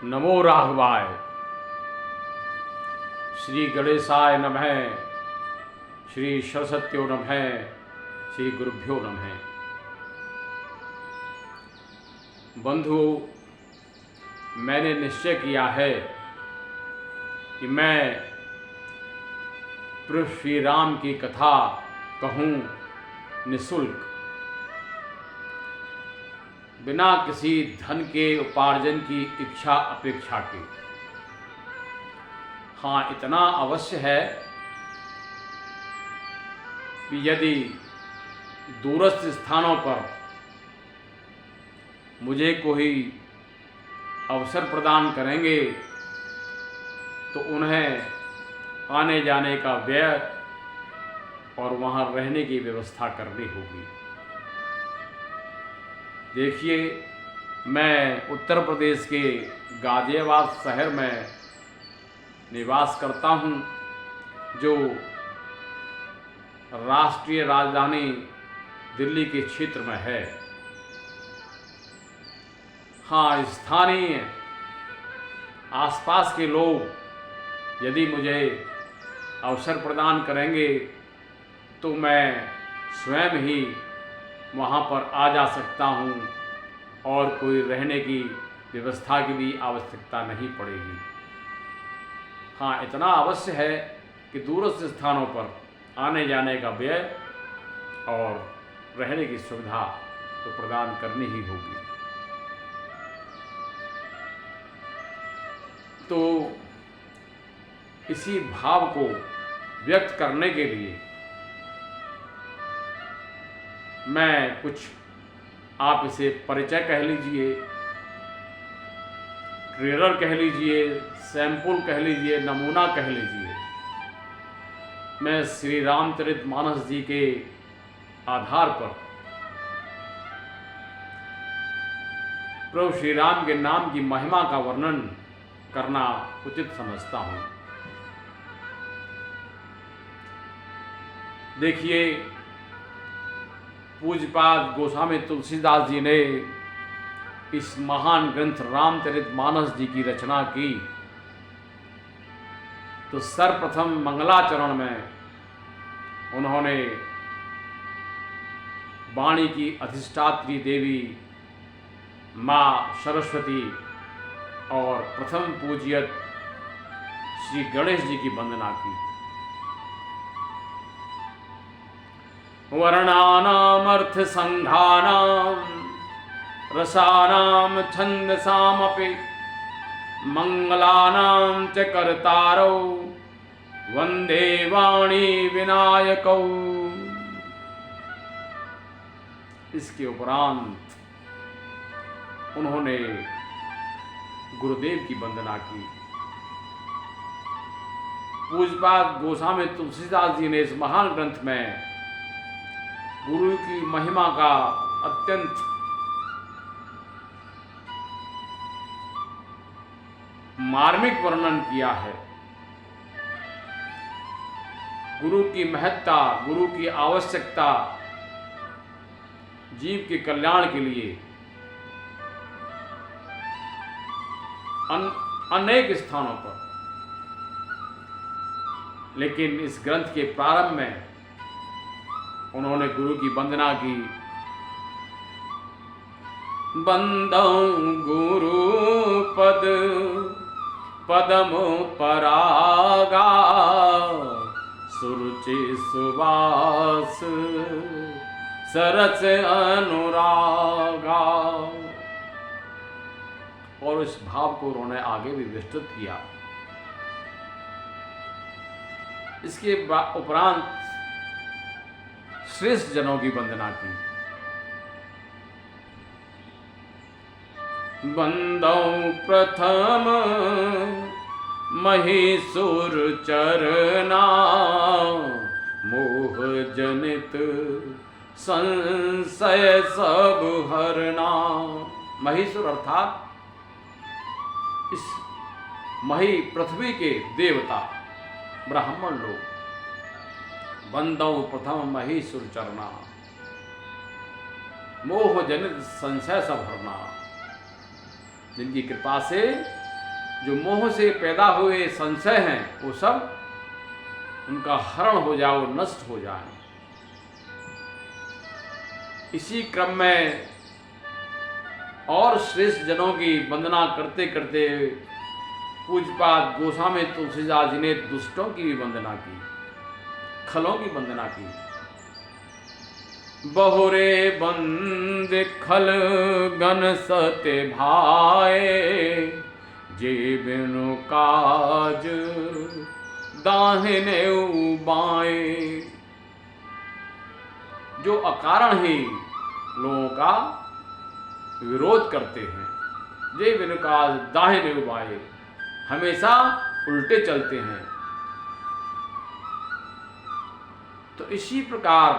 नमो राघवाय। श्री गणेशाय नमः। श्री सरस्वत्यो नमः। श्री गुरुभ्यो नमः। बंधुओं, मैंने निश्चय किया है कि मैं प्रभु श्री राम की कथा कहूँ निःशुल्क, बिना किसी धन के उपार्जन की इच्छा अपेक्षा के। हाँ, इतना अवश्य है कि यदि दूरस्थ स्थानों पर मुझे कोई अवसर प्रदान करेंगे तो उन्हें आने जाने का व्यय और वहाँ रहने की व्यवस्था करनी होगी। देखिए, मैं उत्तर प्रदेश के गाजियाबाद शहर में निवास करता हूँ, जो राष्ट्रीय राजधानी दिल्ली के क्षेत्र में है। हाँ, स्थानीय आसपास के लोग यदि मुझे अवसर प्रदान करेंगे तो मैं स्वयं ही वहाँ पर आ जा सकता हूँ और कोई रहने की व्यवस्था की भी आवश्यकता नहीं पड़ेगी। हाँ, इतना अवश्य है कि दूरस्थ स्थानों पर आने जाने का व्यय और रहने की सुविधा तो प्रदान करनी ही होगी। तो इसी भाव को व्यक्त करने के लिए मैं कुछ, आप इसे परिचय कह लीजिए, ट्रेलर कह लीजिए, सैंपल कह लीजिए, नमूना कह लीजिए, मैं श्री रामचरितमानस जी के आधार पर प्रभु श्री राम के नाम की महिमा का वर्णन करना उचित समझता हूँ। देखिए, पूज्यपाद गोस्वामी तुलसीदास जी ने इस महान ग्रंथ रामचरितमानस जी की रचना की तो सर्वप्रथम मंगलाचरण में उन्होंने वाणी की अधिष्ठात्री देवी माँ सरस्वती और प्रथम पूज्यत श्री गणेश जी की वंदना की। वर्णानामर्थ संघानां रसानां छन्दसामपि मंगलानां च कर्तारौ वंदे वाणी विनायकौ। इसके उपरांत उन्होंने गुरुदेव की वंदना की। पूज्यपाद गोस्वामी तुलसीदास जी ने इस महान ग्रंथ में गुरु की महिमा का अत्यंत मार्मिक वर्णन किया है। गुरु की महत्ता, गुरु की आवश्यकता जीव के कल्याण के लिए अनेक स्थानों पर, लेकिन इस ग्रंथ के प्रारंभ में उन्होंने गुरु की वंदना की। बंदौ गुरु पद पदमो परागा सुरुचि सुवास सरस अनुरागा। और इस भाव को उन्होंने आगे भी विस्तृत किया। इसके उपरांत श्रेष्ठ जनों की वंदना की। बंदौ प्रथम महीसुर चरना मोह जनित संशय सब हरना। महीसुर अर्थात इस मही पृथ्वी के देवता ब्राह्मण लोग। बंदौ प्रथम महीसुर चरना मोह जनित संशय सब हरना, जिनकी कृपा से जो मोह से पैदा हुए संशय हैं वो सब उनका हरण हो जाए, वो नष्ट हो जाए। इसी क्रम में और श्रेष्ठ जनों की वंदना करते करते पूज्यपाद गोस्वामी तुलसीदास जी ने दुष्टों की भी वंदना की, खलों की वंदना की। बहुरे बंद खल गन सत्य भाए, जे बिनु काज दाहिने बाएं। जो अकारण ही लोगों का विरोध करते हैं, जे बिनु काज दाहिने बाएं, हमेशा उल्टे चलते हैं। तो इसी प्रकार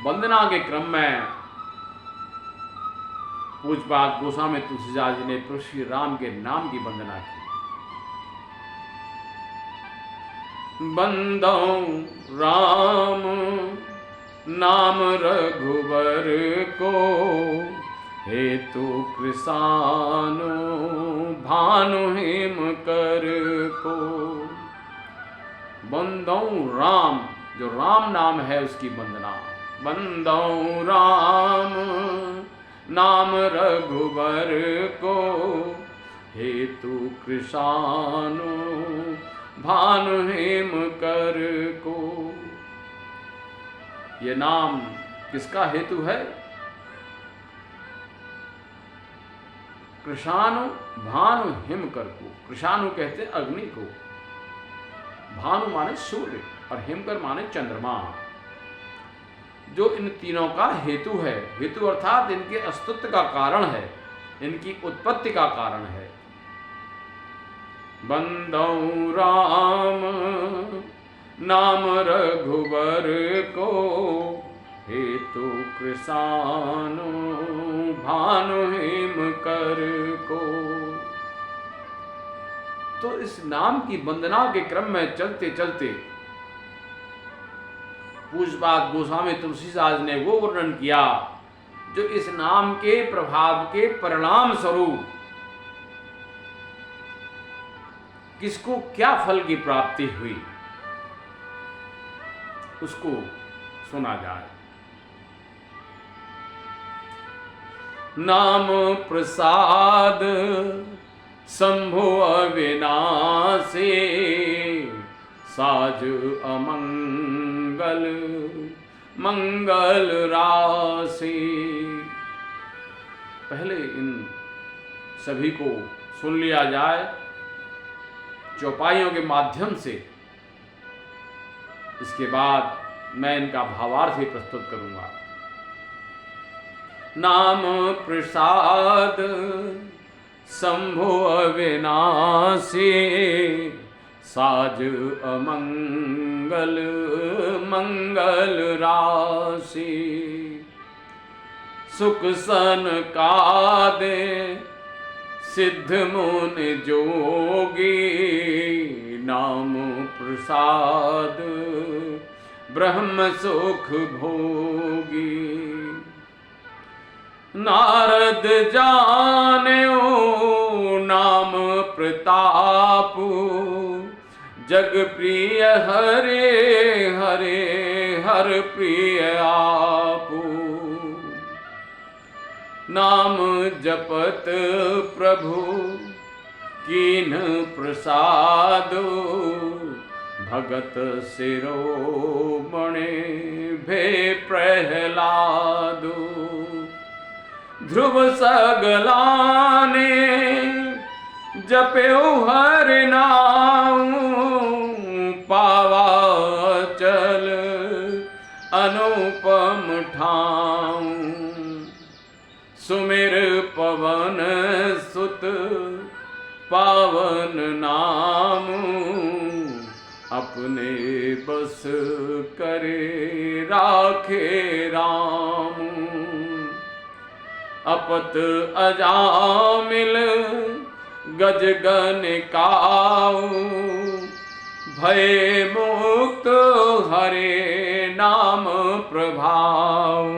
वंदना के क्रम में पूज्यपाद गोस्वामी तुलसीदास जी ने प्रभु श्री राम के नाम की वंदना की। बंदो राम नाम रघुवर को, हेतु कृसानु भानु हेम कर को। बंदो राम, जो राम नाम है उसकी वंदना। बंदो राम नाम रघुवर को, हेतु कृसानु भानु हेम कर को। ये नाम किसका हेतु है? कृषाणु भानु हिम कर को। कृषाणु कहते अग्नि को, भानु माने सूर्य और हिमकर माने चंद्रमा, जो इन तीनों का हेतु है। हेतु अर्थात इनके अस्तित्व का कारण है, इनकी उत्पत्ति का कारण है। बंदौ राम नाम रघुवर को, हेतु कृसानु भानु हेम कर को। तो इस नाम की वंदना के क्रम में चलते चलते पूज्यपाद गोस्वामी तुलसीदास ने वो वर्णन किया जो इस नाम के प्रभाव के परिणाम स्वरूप किसको क्या फल की प्राप्ति हुई, उसको सुना जाए। नाम प्रसाद शंभु अविनाशी, साज अमंगल मंगल राशि। पहले इन सभी को सुन लिया जाए चौपाइयों के माध्यम से, इसके बाद मैं इनका भावार्थ भी प्रस्तुत करूंगा। नाम प्रसाद शंभु अविनाशी, साज अमंगल मंगल राशि। सुख सन कादे सिद्ध मुनि जोगी, नाम प्रसाद ब्रह्म सुख भोगी। नारद जान्यो नाम प्रताप, जग प्रिय हरे हरे हर प्रिय आपू। नाम जपत प्रभु कीन प्रसाद, भगत शिरोमणि भे प्रहलाद। ध्रुव सगलाने जप्यो हरि नाम, पावा चल अनुपम ठाम। सुमिर पवन सुत पावन नाम, अपने बस करे राखे राम। अपत अजामिल गज गन काऊ, भय मुक्त हरे नाम प्रभाव।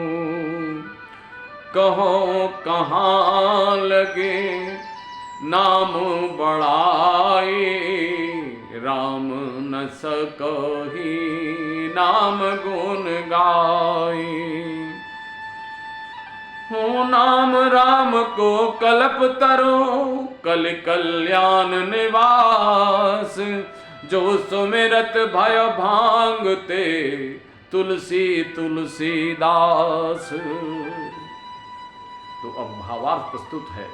कहो कहाँ लगे नाम बढ़ाए राम न सकहि नाम गुण गाए। हो नाम राम को कल्प तरो कल कल्याण निवास। जो सुमिरत भय भांगते तुलसी तुलसीदास। तो अब भावार्थ प्रस्तुत है।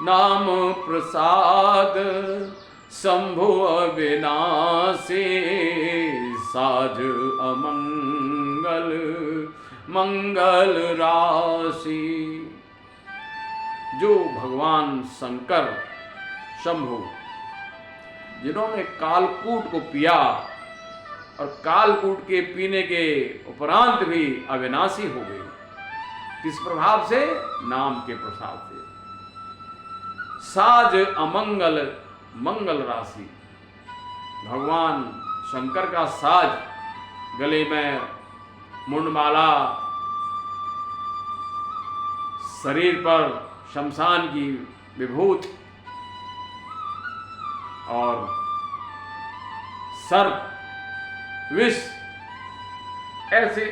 नाम प्रसाद शंभु अविनाशी साज अमंगल मंगल राशि। जो भगवान शंकर शंभु जिन्होंने कालकूट को पिया और कालकूट के पीने के उपरांत भी अविनाशी हो गई। किस प्रभाव से? नाम के प्रसाद से। साज अमंगल मंगल राशि। भगवान शंकर का साज गले में मुंडमाला, शरीर पर शमशान की विभूति और सर्प विष, ऐसे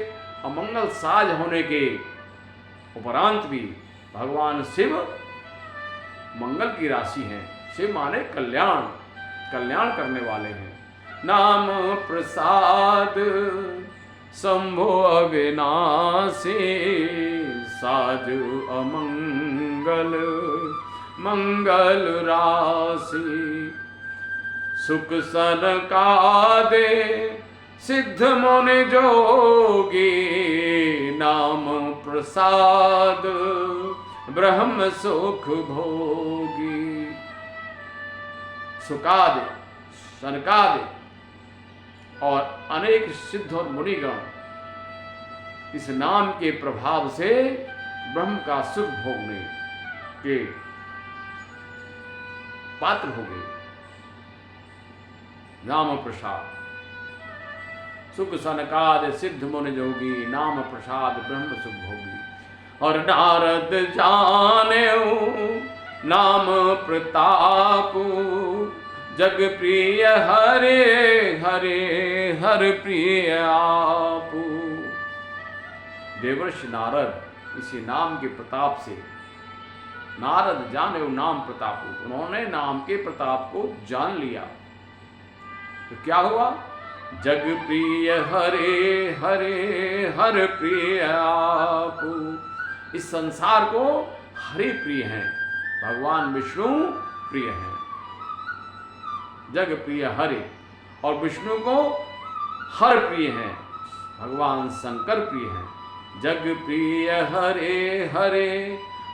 अमंगल साज होने के उपरांत भी भगवान शिव मंगल की राशि हैं। शिव माने कल्याण, कल्याण करने वाले हैं। नाम प्रसाद शंभो अविनाशी साज अमंगल मंगल राशि। सुख सनकादे सिद्ध मुनि जोगी नाम प्रसाद ब्रह्म सुख भोगी। सुकादे, सनकादे और अनेक सिद्ध और मुनिगण इस नाम के प्रभाव से ब्रह्म का सुख भोगने के पात्र हो गए। नाम प्रसाद सुख सनकाद सिद्ध मुनि जोगी नाम प्रसाद ब्रह्म सुख भोगी। और नारद जानेऊ नाम प्रताप जग प्रिय हरे हरे हर प्रिय आप। देवर्षि नारद इसी नाम के प्रताप से, नारद जानेऊ नाम प्रताप, उन्होंने नाम के प्रताप को जान लिया। तो क्या हुआ? जग प्रिय हरे हरे हर प्रिय आप। इस संसार को हरि प्रिय हैं, भगवान विष्णु प्रिय हैं। जग प्रिय हरि और विष्णु को हर प्रिय हैं, भगवान शंकर प्रिय हैं। जग प्रिय हरे हरे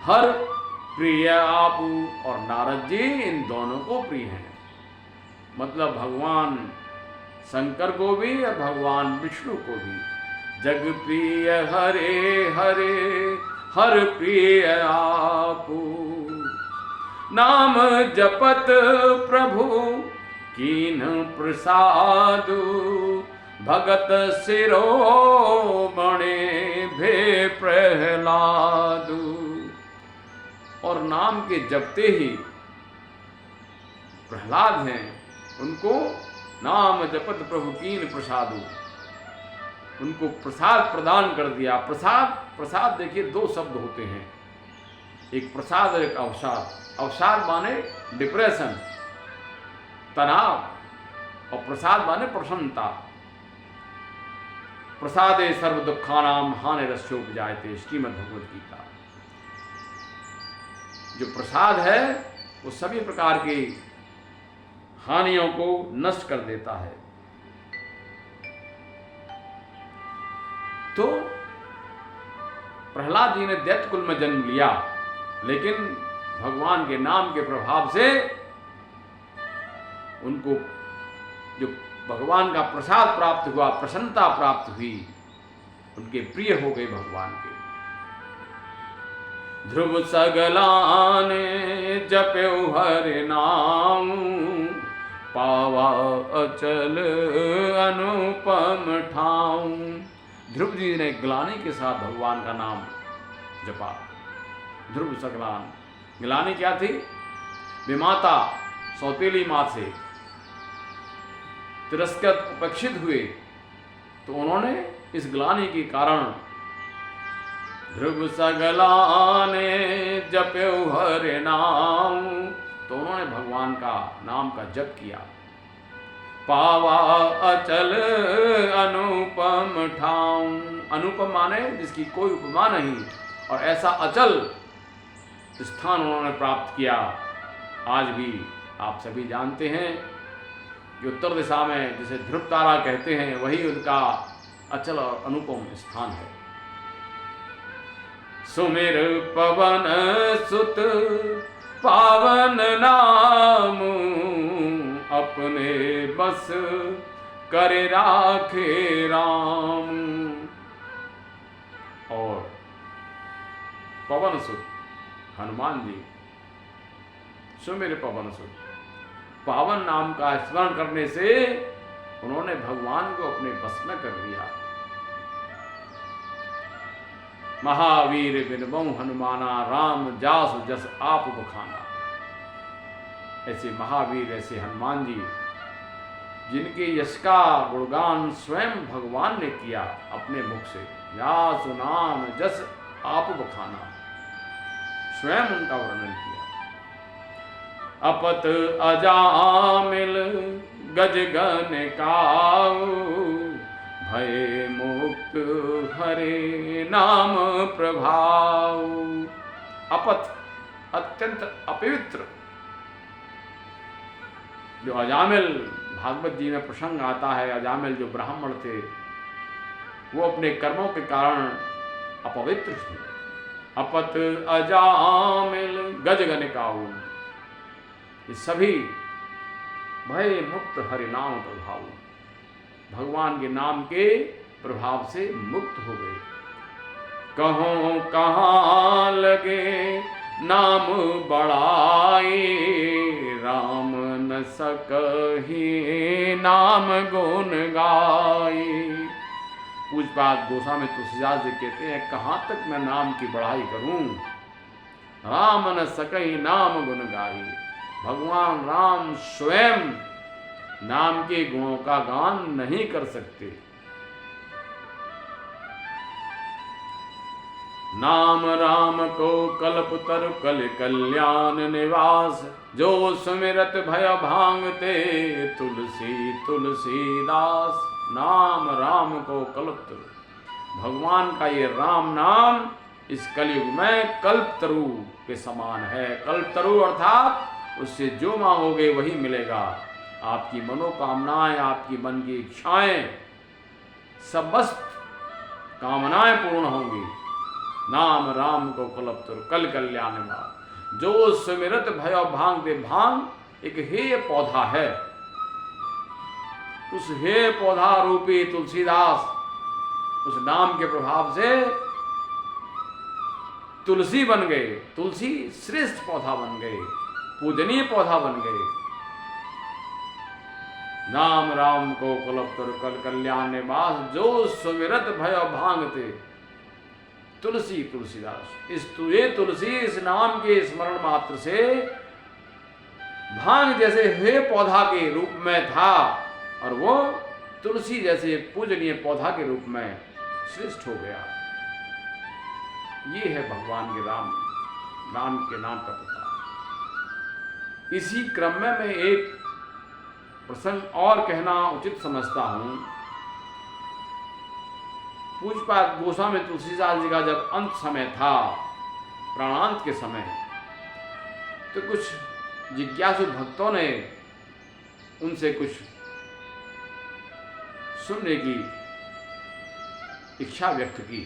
हर प्रिय आप। और नारद जी इन दोनों को प्रिय हैं, मतलब भगवान शंकर को भी और भगवान विष्णु को भी। जग प्रिय हरे हरे हर प्रिय आप। नाम जपत प्रभु कीन प्रसाद भगत सिरो बणे भे प्रहलाद। और नाम के जपते ही प्रहलाद हैं, उनको नाम जपत प्रभु कीन प्रसादु, उनको प्रसाद प्रदान कर दिया। प्रसाद, प्रसाद देखिए दो शब्द होते हैं, एक प्रसाद और एक अवसाद। अवसाद माने डिप्रेशन, तनाव, और प्रसाद माने प्रसन्नता। प्रसादे सर्व दुखानाम हानि रस्योपजायते, श्रीमद् भगवद गीता। जो प्रसाद है वो सभी प्रकार की हानियों को नष्ट कर देता है। तो प्रहलाद जी ने दैत्य कुल में जन्म लिया, लेकिन भगवान के नाम के प्रभाव से उनको जो भगवान का प्रसाद प्राप्त हुआ, प्रसन्नता प्राप्त हुई, उनके प्रिय हो गए भगवान के। ध्रुव सगलाने जप्यो हरि नाम पावा अचल अनुपम ठाऊं। ध्रुव जी ने ग्लानि के साथ भगवान का नाम जपा। ध्रुव सगलान, ग्लानि क्या थी? विमाता सौतेली माँ से तिरस्कृत उपेक्षित हुए तो उन्होंने इस ग्लानि के कारण ध्रुव सगलाने जप्यो हरे नाम, तो उन्होंने भगवान का नाम का जप किया। पावा अचल अनुपम ठाम, अनुपम माने जिसकी कोई उपमा नहीं, और ऐसा अचल स्थान उन्होंने प्राप्त किया। आज भी आप सभी जानते हैं कि उत्तर दिशा में जिसे ध्रुव तारा कहते हैं वही उनका अचल और अनुपम स्थान है। सुमिर पवन सुत पावन नाम, अपने बस करे राखे राम। और पवन सुत हनुमान जी, सुमिर पवन सुत, पावन नाम का स्मरण करने से उन्होंने भगवान को अपने बस में कर लिया। महावीर बिनबहु हनुमाना, राम जासु जस आप बखाना। ऐसे महावीर, ऐसे हनुमान जी जिनके यश का गुणगान स्वयं भगवान ने किया अपने मुख से, जासु नाम जस आप बखाना, स्वयं उनका वर्णन किया। अपत अजामिल गज गन काऊ, भय मुक्त हरे नाम प्रभाव। अपथ अत्यंत अपवित्र, जो अजामिल भागवत जी में प्रसंग आता है, अजामिल जो ब्राह्मण थे वो अपने कर्मों के कारण अपवित्र थे। अपत अजामिल गज गन काऊ, ये सभी भय मुक्त हरि नाम प्रभाव, भगवान के नाम के प्रभाव से मुक्त हो गए। कहो कहाँ लगे नाम बड़ाई, राम न सकहि नाम गुण गाई। पूजपात गोस्वामी तुलसीदास जी कहते हैं, कहाँ तक मैं नाम की बढ़ाई करूं, राम न सकहि नाम गुण गाई। भगवान राम स्वयं नाम के गुणों का गान नहीं कर सकते। नाम राम को कल्प तरु कल कल्याण निवास, जो सुमिरत भय भांगते तुलसी तुलसीदास। नाम राम को कल्प तरु, भगवान का ये राम नाम इस कलयुग में कल्प तरु के समान है। कल्प तरु अर्थात उससे जो मांगोगे वही मिलेगा। आपकी मनोकामनाएं, आपकी मन की इच्छाएं, समस्त कामनाएं पूर्ण होंगी। नाम राम को कल्पतरु कल कल्याण निवास, जो सुमिरत भय भांग दे। भांग एक हेय पौधा है, उस हेय पौधा रूपी तुलसीदास उस नाम के प्रभाव से तुलसी बन गए। तुलसी श्रेष्ठ पौधा बन गए, पूजनीय पौधा बन गए। नाम राम को कल्पतरु कल कल्याण निवास, जो सुमिरत भय भांगते तुलसी तुलसीदास। ये तुलसी इस नाम के स्मरण मात्र से भांग जैसे हे पौधा के रूप में था, और वो तुलसी जैसे पूजनीय पौधा के रूप में श्रेष्ठ हो गया। ये है भगवान के राम के नाम का प्रताप। इसी क्रम में मैं एक प्रसंग और कहना उचित समझता हूं। पूज्यपाद गोस्वामी तुलसीदास जी का जब अंत समय था, प्राणांत के समय, तो कुछ जिज्ञासु भक्तों ने उनसे कुछ सुनने की इच्छा व्यक्त की।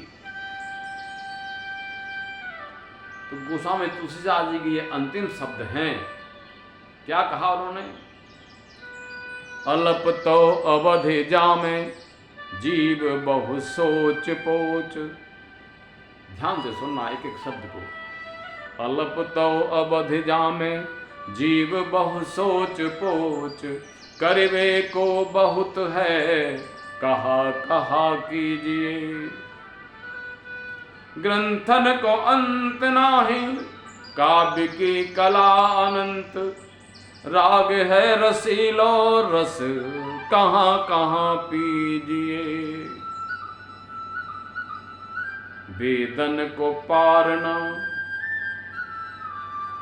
तो गोस्वामी तुलसीदास जी के ये अंतिम शब्द हैं। क्या कहा उन्होंने? अल्प तो अवधि जामे जीव बहु सोच पोच। ध्यान से सुनना एक एक शब्द को। अल्प तो अवधि जामे जीव बहु सोच पोच, करवे को बहुत है कहा कहा कीजिए। ग्रंथन को अंत नाही काव्य की कला अनंत, राग है रसीलो रस कहाँ कहाँ पीजिए। वेदन को पारना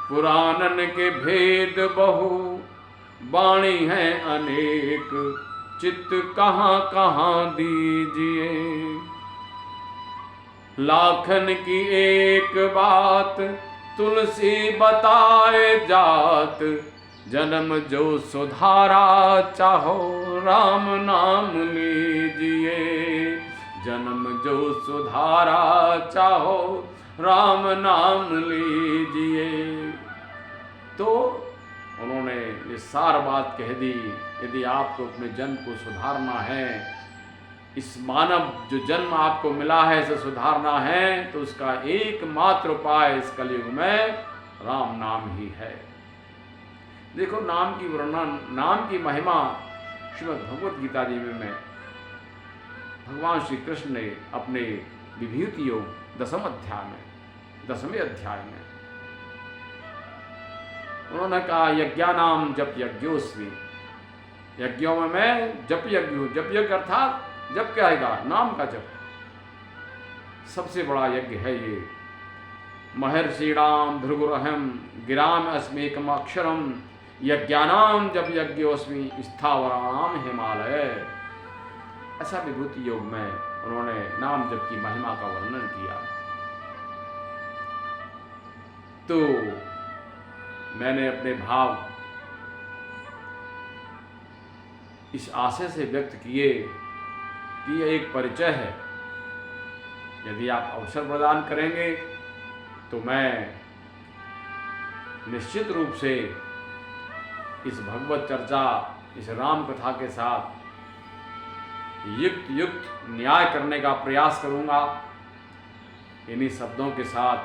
पुराणन के भेद बहु, वाणी है अनेक चित्त कहाँ कहाँ दीजिए। लाखन की एक बात तुलसी बताए जात, जन्म जो सुधारा चाहो राम नाम लीजिए। जन्म जो सुधारा चाहो राम नाम लीजिए। तो उन्होंने ये सार बात कह दी, यदि आपको अपने जन्म को सुधारना है, इस मानव जो जन्म आपको मिला है इसे सुधारना है, तो उसका एकमात्र उपाय इस कलयुग में राम नाम ही है। देखो नाम की वर्णन, नाम की महिमा श्रीमद् भगवत गीता जी में भगवान श्री कृष्ण ने अपने विभूति योग 10वें अध्याय में उन्होंने कहा, यज्ञानाम जप यज्ञोस्मि। यज्ञों में मैं जप यज्ञ हूँ। जप यज्ञ अर्थात जप क्या आएगा? नाम का जप। सबसे बड़ा यज्ञ है ये। महर्षिणाम भृगुरहम गिराम अस्मेकम अक्षरम, यज्ञानाम जप यज्ञोस्मि स्थावराणाम हिमालय। ऐसा विभूति योग में उन्होंने नाम जप की महिमा का वर्णन किया। तो मैंने अपने भाव इस आशय से व्यक्त किए कि यह एक परिचय है। यदि आप अवसर प्रदान करेंगे तो मैं निश्चित रूप से इस भगवत चर्चा, इस राम कथा के साथ युक्त न्याय करने का प्रयास करूंगा। इन्हीं शब्दों के साथ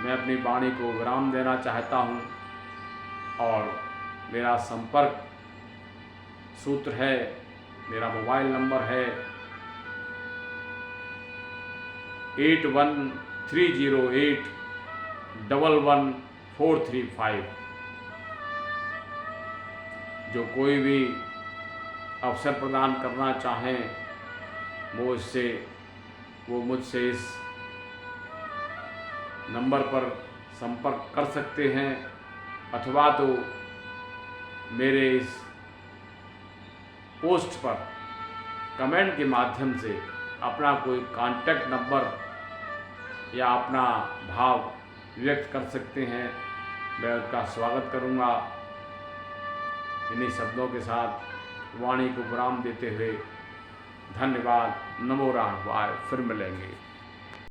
मैं अपनी वाणी को विराम देना चाहता हूं। और मेरा संपर्क सूत्र है, मेरा मोबाइल नंबर है 8130811435। जो कोई भी अवसर प्रदान करना चाहें वो मुझसे इस नंबर पर संपर्क कर सकते हैं, अथवा तो मेरे इस पोस्ट पर कमेंट के माध्यम से अपना कोई कांटेक्ट नंबर या अपना भाव व्यक्त कर सकते हैं। मैं उसका स्वागत करूंगा। इन्हीं शब्दों के साथ वाणी को विराम देते हुए धन्यवाद। नमो राघवाय। फिर मिलेंगे।